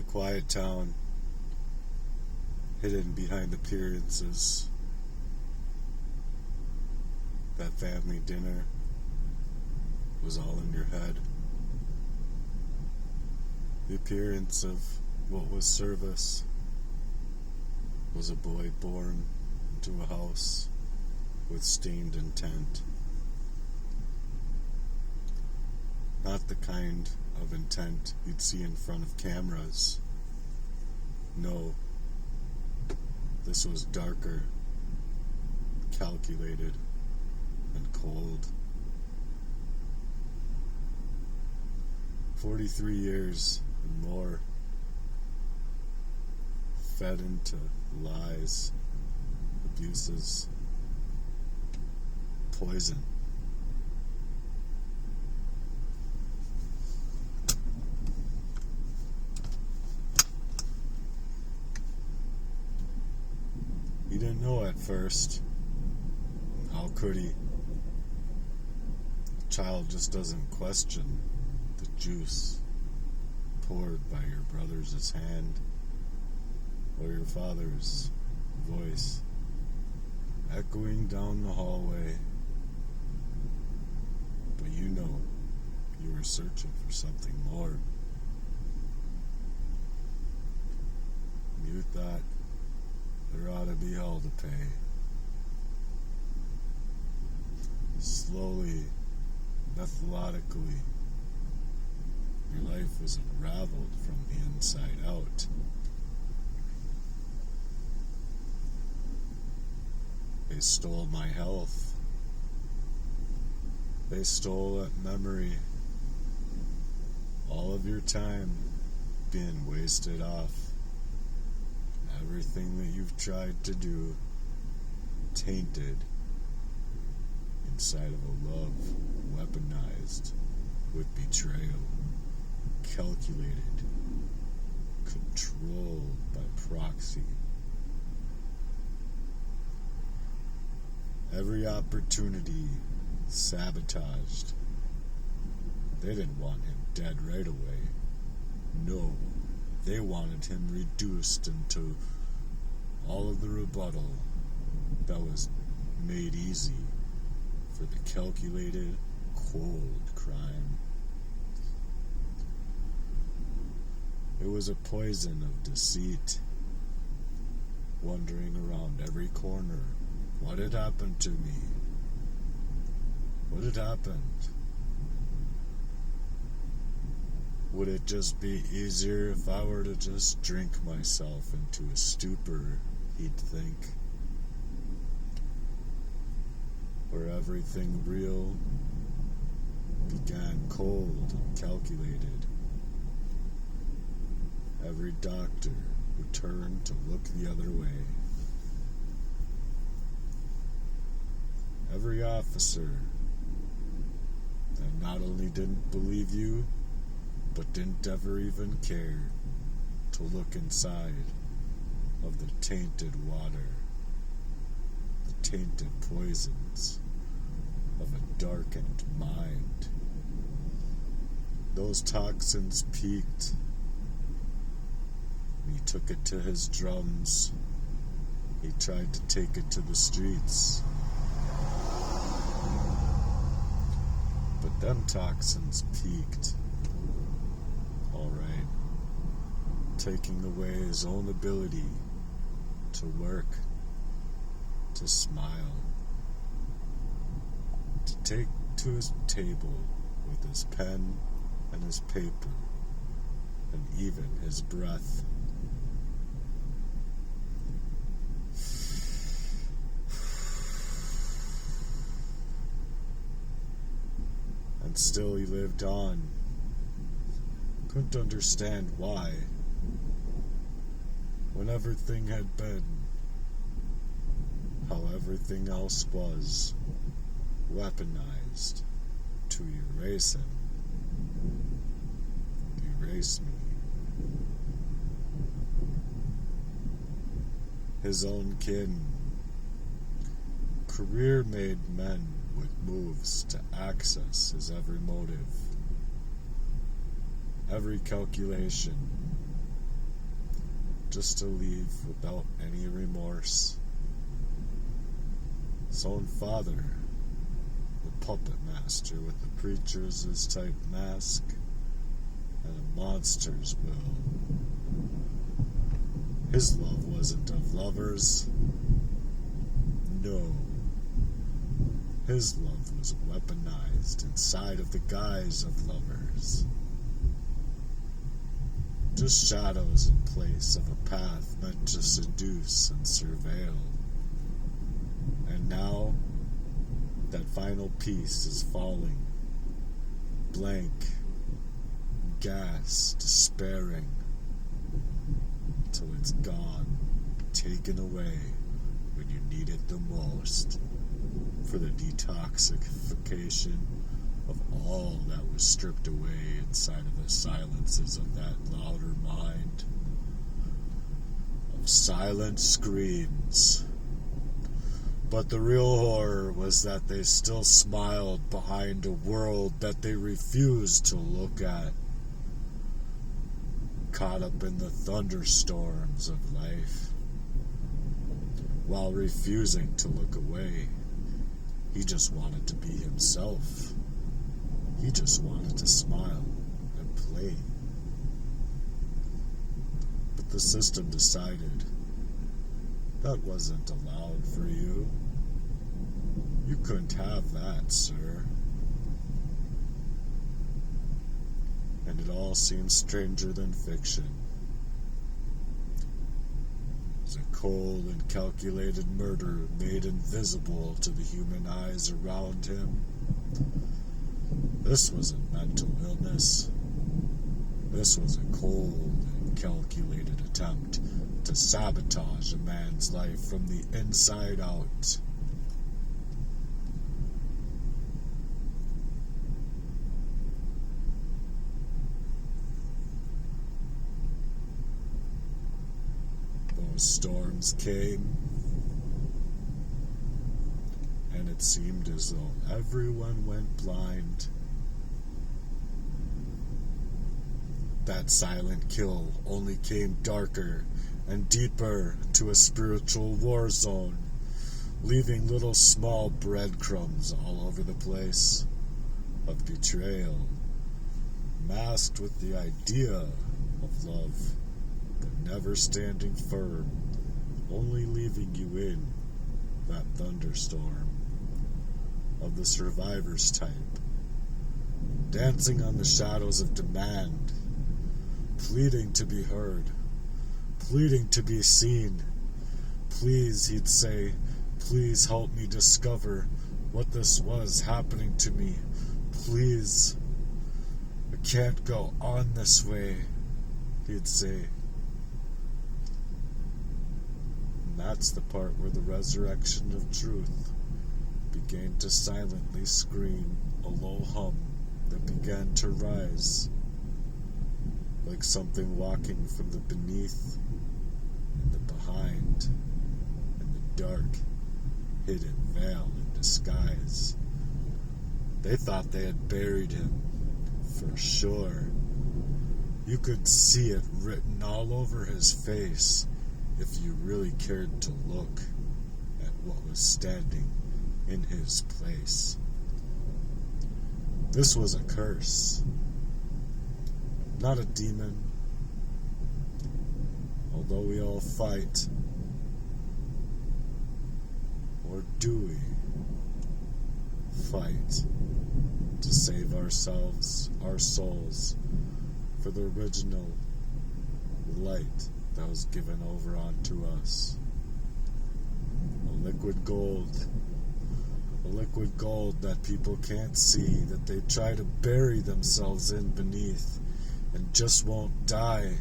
quiet town, hidden behind appearances. That family dinner was all in your head. The appearance of what was service was a boy born into a house with stained intent. Not the kind of intent you'd see in front of cameras. No, this was darker, calculated, and cold. 43 years and more fed into lies, abuses, poison. He didn't know at first. How could he? A child just doesn't question the juice poured by your brother's hand or your father's voice echoing down the hallway. But you know you were searching for something more. You thought there ought to be hell to pay. Slowly, methodically, your life was unraveled from the inside out. They stole my health. They stole that memory. All of your time being wasted off. Everything that you've tried to do tainted inside of a love weaponized with betrayal, calculated, controlled by proxy. Every opportunity sabotaged. They didn't want him dead right away. No, they wanted him reduced into all of the rebuttal that was made easy for the calculated, cold crime. It was a poison of deceit, wandering around every corner. What had happened to me? What had happened? Would it just be easier if I were to just drink myself into a stupor, he'd think, where everything real began cold and calculated. Every doctor would turn to look the other way. Every officer that not only didn't believe you, but didn't ever even care to look inside of the tainted water, the tainted poisons of a darkened mind. Those toxins peaked. He took it to his drums. He tried to take it to the streets. But them toxins peaked. Alright. Taking away his own ability to work, to smile, to take to his table with his pen and his paper, and even his breath. And still he lived on. Couldn't understand why. When everything had been how everything else was, weaponized to erase him, erase me. His own kin, career-made men with moves to access his every motive, every calculation, just to leave without any remorse. His own father, the puppet master with the preacher's type mask and a monster's will. His love wasn't of lovers. No. His love was weaponized inside of the guise of lovers. Just shadows in place of a path meant to seduce and surveil. And now, that final piece is falling. Blank, gas, despairing, till it's gone, taken away when you need it the most, for the detoxification of all that was stripped away inside of the silences of that louder mind, of silent screams. But the real horror was that they still smiled behind a world that they refused to look at, caught up in the thunderstorms of life. While refusing to look away, he just wanted to be himself. He just wanted to smile and play. But the system decided that wasn't allowed for you. You couldn't have that, sir. And it all seemed stranger than fiction. It was a cold and calculated murder made invisible to the human eyes around him. This wasn't mental illness. This was a cold and calculated attempt to sabotage a man's life from the inside out. Those storms came, and it seemed as though everyone went blind. That silent kill only came darker and deeper to a spiritual war zone, leaving little small breadcrumbs all over the place of betrayal, masked with the idea of love, but never standing firm, only leaving you in that thunderstorm of the survivor's type, dancing on the shadows of demand, pleading to be heard, pleading to be seen. Please, he'd say, please help me discover what this was happening to me. Please, I can't go on this way, he'd say. And that's the part where the resurrection of truth began to silently scream a low hum that began to rise, like something walking from the beneath and the behind and the dark, hidden veil in disguise. They thought they had buried him, for sure. You could see it written all over his face if you really cared to look at what was standing in his place. This was a curse. Not a demon, although we all fight. Or do we fight to save ourselves, our souls, for the original light that was given over onto us? A liquid gold that people can't see, that they try to bury themselves in beneath, and just won't die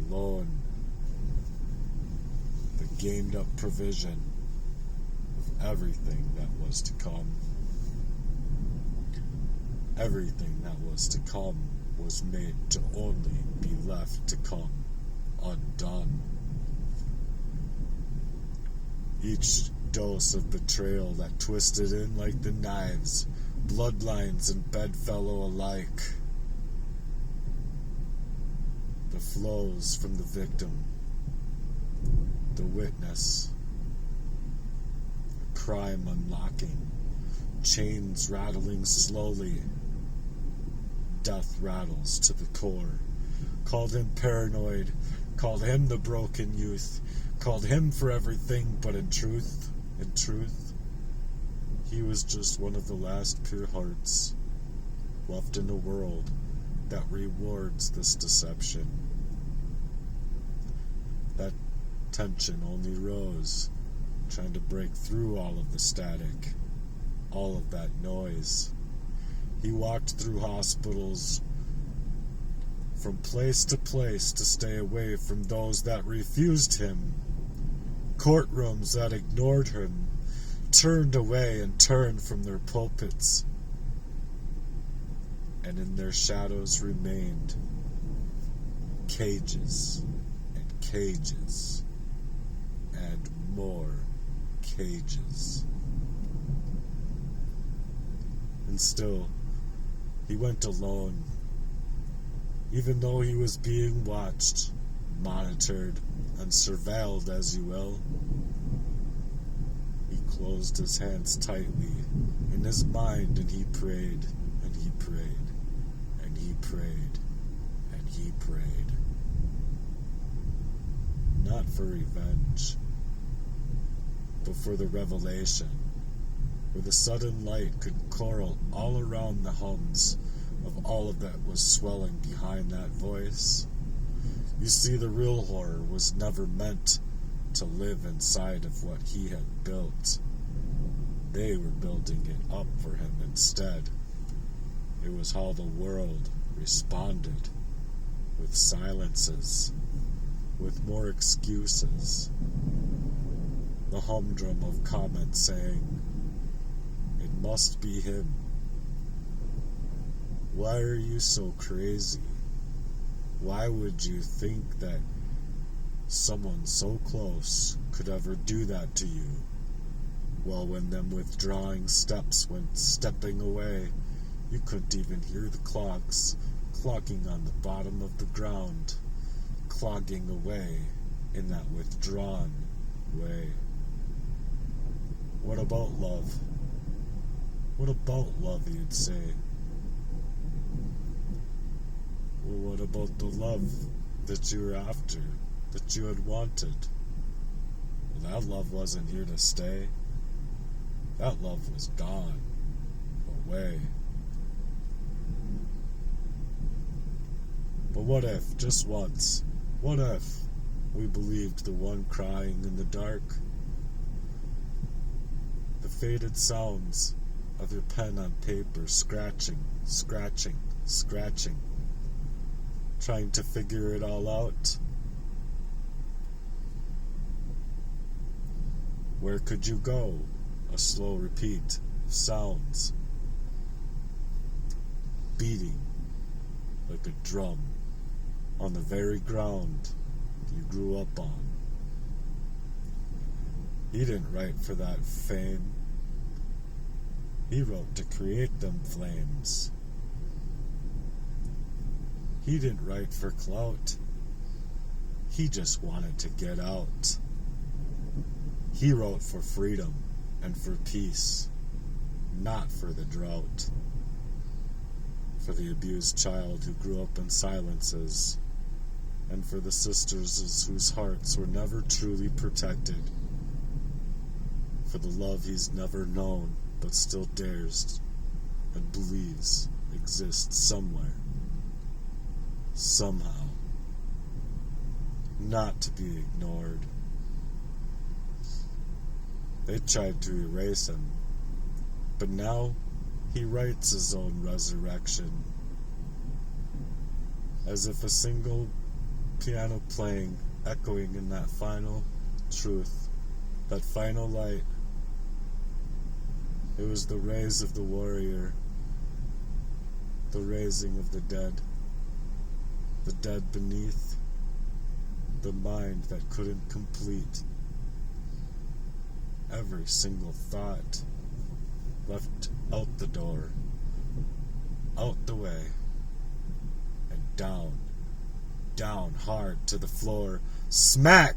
alone. The gamed up provision of everything that was to come. Everything that was to come was made to only be left to come undone. Each dose of betrayal that twisted in like the knives, bloodlines and bedfellow alike. The flows from the victim, the witness, crime unlocking, chains rattling slowly, death rattles to the core. Called him paranoid, called him the broken youth, called him for everything, but in truth, he was just one of the last pure hearts left in a world that rewards this deception. That tension only rose, trying to break through all of the static, all of that noise. He walked through hospitals, from place to place to stay away from those that refused him, courtrooms that ignored him, turned away and turned from their pulpits, and in their shadows remained cages and cages and more cages. And still, he went alone, even though he was being watched, monitored, and surveilled, as you will. He closed his hands tightly in his mind, and he prayed, and he prayed, and he prayed, and he prayed. Not for revenge, but for the revelation, where the sudden light could coral all around the hums of all of that was swelling behind that voice. You see, the real horror was never meant to live inside of what he had built. They were building it up for him instead. It was how the world responded, with silences, with more excuses. The humdrum of comments saying, "It must be him. Why are you so crazy? Why would you think that someone so close could ever do that to you?" Well, when them withdrawing steps went stepping away, you couldn't even hear the clogs clogging on the bottom of the ground, clogging away in that withdrawn way. What about love? What about love, you'd say? Well, what about the love that you were after, that you had wanted? Well, that love wasn't here to stay. That love was gone, away. But what if, just once, what if we believed the one crying in the dark? The faded sounds of your pen on paper, scratching, scratching, scratching, trying to figure it all out. Where could you go? A slow repeat of sounds, beating like a drum on the very ground you grew up on. He didn't write for that fame. He wrote to create them flames. He didn't write for clout. He just wanted to get out. He wrote for freedom and for peace, not for the drought. For the abused child who grew up in silences, and for the sisters whose hearts were never truly protected. For the love he's never known, but still dares and believes exists somewhere, somehow, not to be ignored. They tried to erase him, but now he writes his own resurrection, as if a single piano playing, echoing in that final truth, that final light. It was the rays of the warrior, the raising of the dead beneath, the mind that couldn't complete. Every single thought left out the door, out the way, and down down hard to the floor. Smack!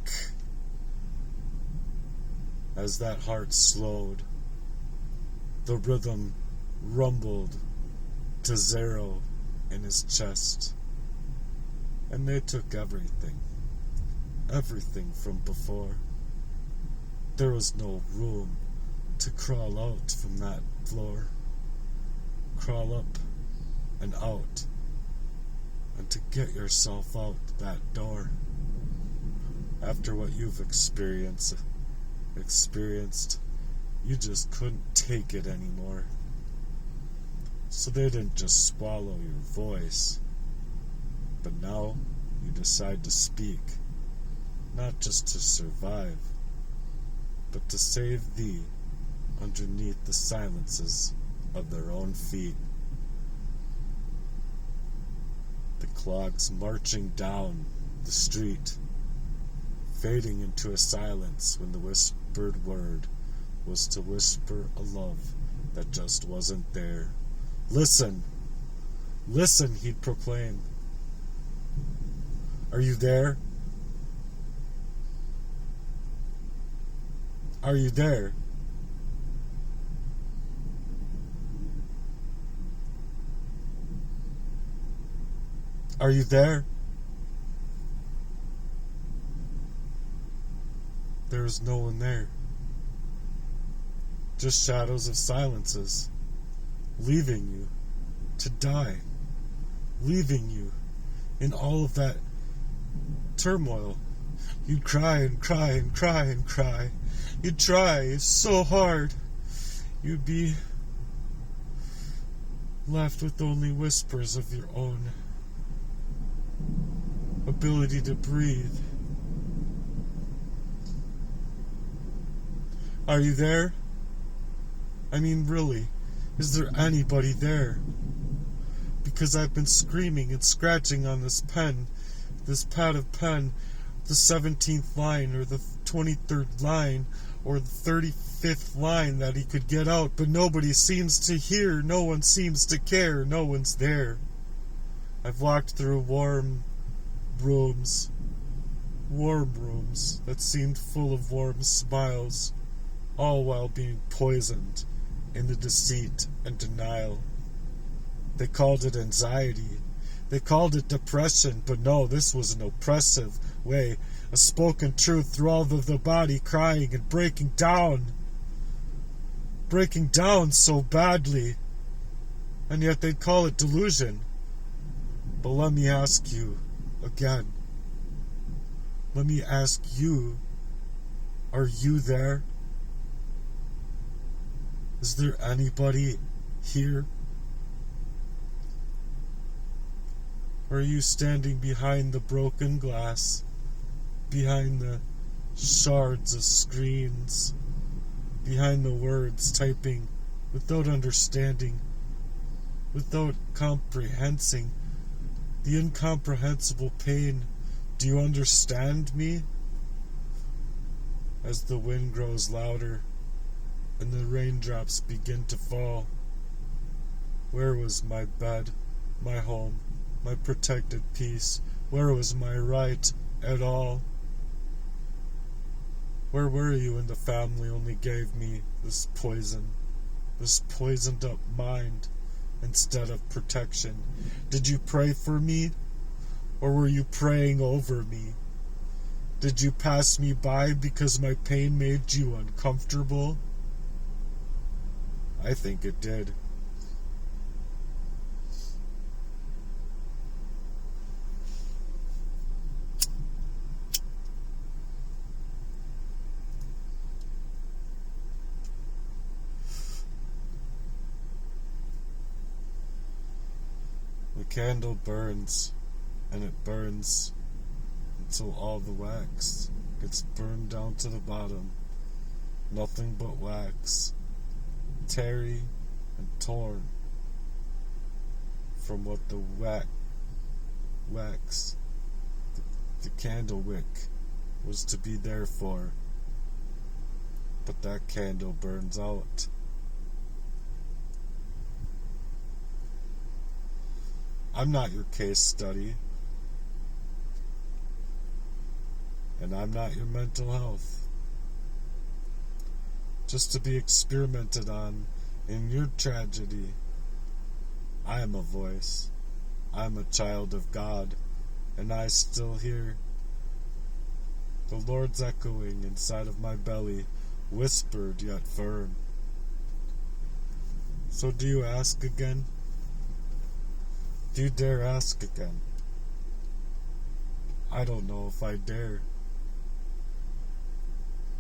As that heart slowed, the rhythm rumbled to 0 in his chest. And they took everything from before. There was no room to crawl out from that floor. Crawl up and out, and to get yourself out that door. After what you've experienced, you just couldn't take it anymore. So they didn't just swallow your voice, but now you decide to speak, not just to survive, but to save thee underneath the silences of their own feet. The clogs marching down the street, fading into a silence when the whispered word was to whisper a love that just wasn't there. Listen, listen, he'd proclaim. Are you there? Are you there? Are you there? There is no one there. Just shadows of silences, leaving you to die, leaving you in all of that turmoil. You'd cry and cry and cry and cry. You'd try so hard. You'd be left with only whispers of your own ability to breathe. Are you there? I mean, really, is there anybody there? Because I've been screaming and scratching on this pen, this pad of pen, the 17th line or the 23rd line or the 35th line that he could get out, but nobody seems to hear, no one seems to care, no one's there. I've walked through warm rooms that seemed full of warm smiles, all while being poisoned in the deceit and denial. They called it anxiety. They called it depression, but no, this was an oppressive way, a spoken truth through all of the body crying and breaking down so badly, and yet they'd call it delusion. But let me ask you again. Let me ask you, are you there? Is there anybody here? Or are you standing behind the broken glass, behind the shards of screens, behind the words typing without understanding, without comprehending the incomprehensible pain? Do you understand me? As the wind grows louder and the raindrops begin to fall, where was my bed, my home, my protected peace? Where was my right at all? Where were you when the family only gave me this poison, this poisoned up mind instead of protection? Did you pray for me, or were you praying over me? Did you pass me by because my pain made you uncomfortable? I think it did. The candle burns, and it burns until all the wax gets burned down to the bottom. Nothing but wax, tarry and torn from what the wax, the candle wick, was to be there for. But that candle burns out. I'm not your case study. and I'm not your mental health. Just to be experimented on in your tragedy. I am a voice. I am a child of God, and I still hear the Lord's echoing inside of my belly, whispered yet firm. So do you ask again? Do you dare ask again? I don't know if I dare.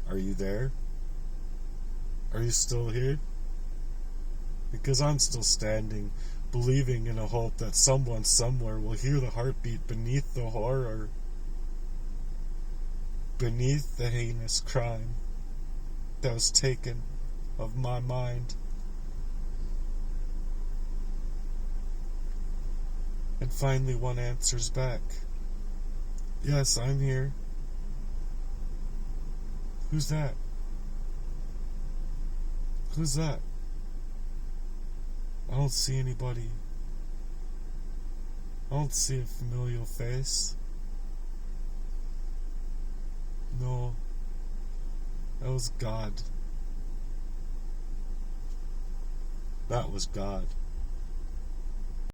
Are you there? Are you still here? Because I'm still standing, believing in a hope that someone somewhere will hear the heartbeat beneath the horror, beneath the heinous crime that was taken of my mind. And finally one answers back. Yes, I'm here. Who's that? Who's that? I don't see anybody. I don't see a familiar face. No. That was God. That was God.